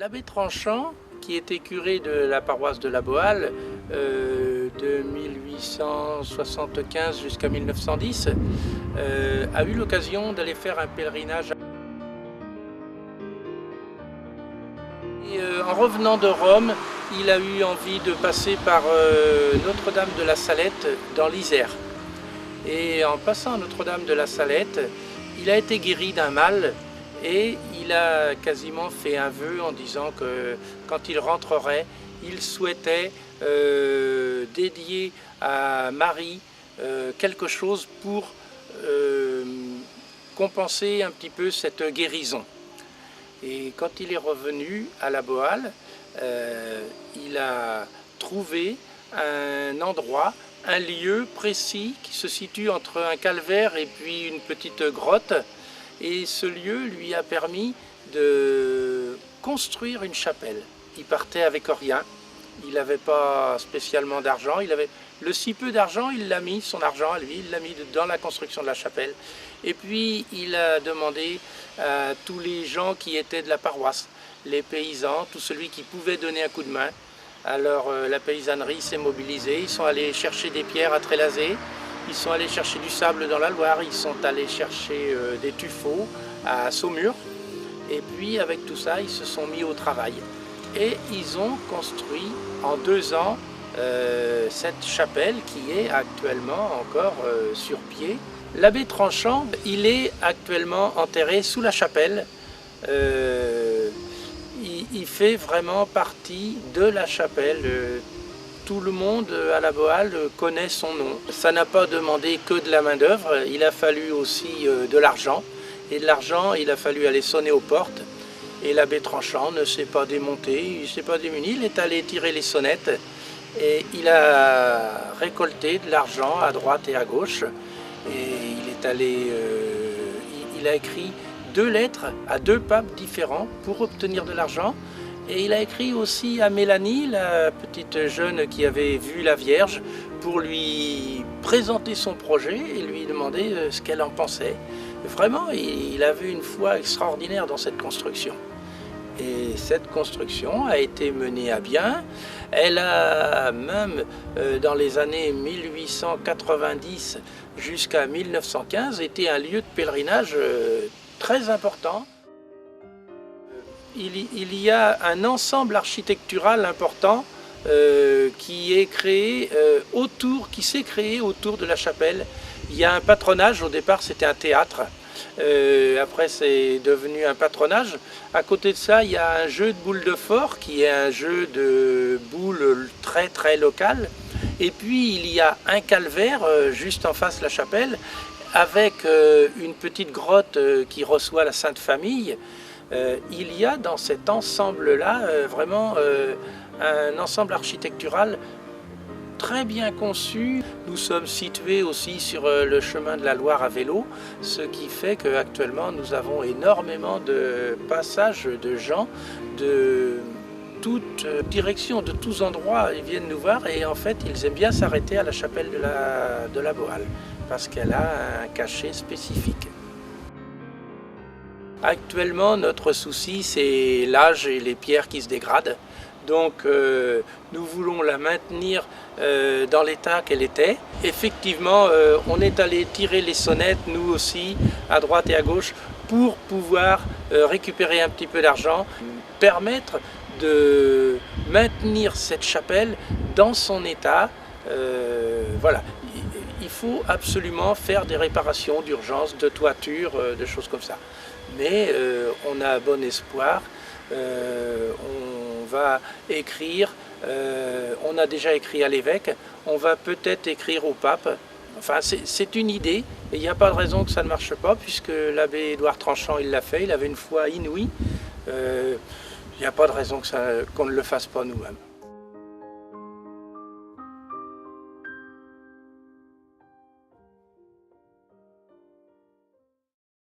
L'abbé Tranchant, qui était curé de la paroisse de la Bohalle de 1875 jusqu'à 1910, a eu l'occasion d'aller faire un pèlerinage. Et, en revenant de Rome, il a eu envie de passer par Notre-Dame de la Salette dans l'Isère. Et en passant à Notre-Dame de la Salette, il a été guéri d'un mal. Et il a quasiment fait un vœu en disant que quand il rentrerait, il souhaitait dédier à Marie quelque chose pour compenser un petit peu cette guérison. Et quand il est revenu à la Bohalle, il a trouvé un endroit, un lieu précis qui se situe entre un calvaire et puis une petite grotte. Et ce lieu lui a permis de construire une chapelle. Il partait avec rien, il n'avait pas spécialement d'argent, il avait le si peu d'argent, il l'a mis, son argent à lui, il l'a mis dans la construction de la chapelle. Et puis il a demandé à tous les gens qui étaient de la paroisse, les paysans, tout celui qui pouvait donner un coup de main. Alors la paysannerie s'est mobilisée, ils sont allés chercher des pierres à Trélazé. Ils sont allés chercher du sable dans la Loire, ils sont allés chercher des tuffeaux à Saumur. Et puis avec tout ça, ils se sont mis au travail. Et ils ont construit en 2 ans cette chapelle qui est actuellement encore sur pied. L'abbé Tranchant, il est actuellement enterré sous la chapelle. Il fait vraiment partie de la chapelle. Tout le monde à la Bohalle connaît son nom. Ça n'a pas demandé que de la main-d'œuvre, il a fallu aussi de l'argent. Et de l'argent, il a fallu aller sonner aux portes. Et l'abbé Tranchant ne s'est pas démonté, il ne s'est pas démuni, il est allé tirer les sonnettes. Et il a récolté de l'argent à droite et à gauche. Et il est allé, il a écrit 2 lettres à 2 papes différents pour obtenir de l'argent. Et il a écrit aussi à Mélanie, la petite jeune qui avait vu la Vierge, pour lui présenter son projet et lui demander ce qu'elle en pensait. Vraiment, il avait une foi extraordinaire dans cette construction. Et cette construction a été menée à bien. Elle a même, dans les années 1890 jusqu'à 1915, été un lieu de pèlerinage très important. Il y a un ensemble architectural important qui s'est créé autour de la chapelle. Il y a un patronage, au départ c'était un théâtre, après c'est devenu un patronage. À côté de ça, il y a un jeu de boules de fort qui est un jeu de boules très très local. Et puis il y a un calvaire juste en face de la chapelle avec une petite grotte qui reçoit la Sainte Famille. Il y a dans cet ensemble-là vraiment un ensemble architectural très bien conçu. Nous sommes situés aussi sur le chemin de la Loire à vélo, ce qui fait qu'actuellement nous avons énormément de passages de gens de toutes directions, de tous endroits. Ils viennent nous voir et en fait ils aiment bien s'arrêter à la chapelle de la Bohalle parce qu'elle a un cachet spécifique. Actuellement, notre souci, c'est l'âge et les pierres qui se dégradent. Donc, nous voulons la maintenir dans l'état qu'elle était. Effectivement, on est allé tirer les sonnettes, nous aussi, à droite et à gauche, pour pouvoir récupérer un petit peu d'argent, permettre de maintenir cette chapelle dans son état. Voilà. Il faut absolument faire des réparations d'urgence, de toiture, de choses comme ça. Mais on a bon espoir, on va écrire, on a déjà écrit à l'évêque, on va peut-être écrire au pape. Enfin, c'est une idée, et il n'y a pas de raison que ça ne marche pas, puisque l'abbé Édouard Tranchant, il l'a fait, il avait une foi inouïe. Il n'y a pas de raison qu'on ne le fasse pas nous-mêmes.